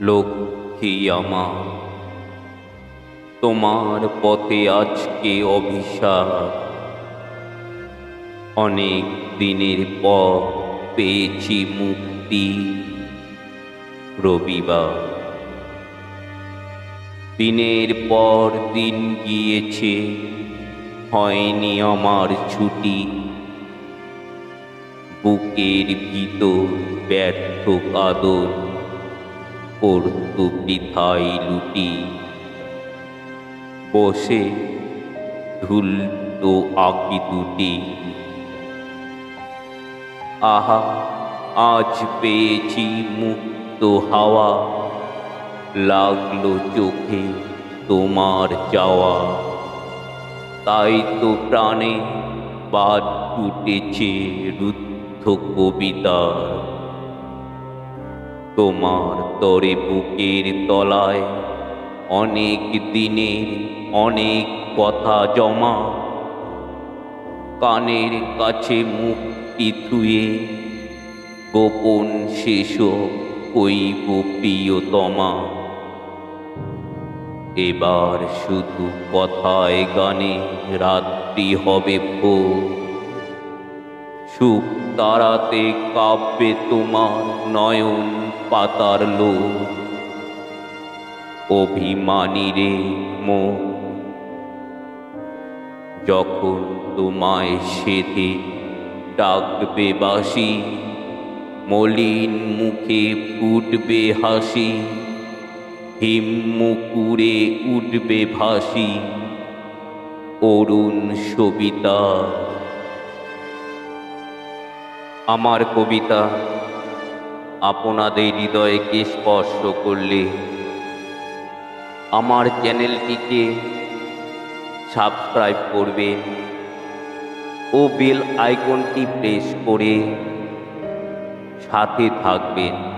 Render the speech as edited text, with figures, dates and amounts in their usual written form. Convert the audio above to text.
লক্ষ্মী আমার, তোমার পথে আজকে অভিশাপ। অনেক দিনের পর পেয়েছি মুক্তি। রবিবার দিনের পর দিন গিয়েছে, হয়নি আমার ছুটি। বুকের ভিতর ব্যর্থ কাঁদন করত বৃথাই লুটি। বসে ধুলতো আঁকি দুটি। আহা, আজ পেয়েছি মুক্ত হাওয়া, লাগলো চোখে তোমার যাওয়া। তাই তো প্রাণে বাদ ফুটেছে রুদ্ধ কবিতার। তোমার তরে বুকের তলায় অনেক দিনের অনেক কথা জমা। কানের কাছে মুক্তি থুয়ে গোপন শেষ কইব প্রিয়তমা। এবার শুধু কথায় গানে রাত্রি হবে ভোর। সুখ তারাতে কাব্যে তোমার নয়ন পাতার লোক। অভিমানী রে মোর, যখন তোমায় সেধে ডাকবে বাঁশি, মলিন মুখে ফুটবে হাসি। হিমমুকুরে উঠবে ভাসি অরুণ সবিতা। আমার কবিতা আপনাদের হৃদয়কে স্পর্শ করলে আমার চ্যানেলটিকে সাবস্ক্রাইব করবেন ও বেল আইকনটি প্রেস করে সাথে থাকবেন।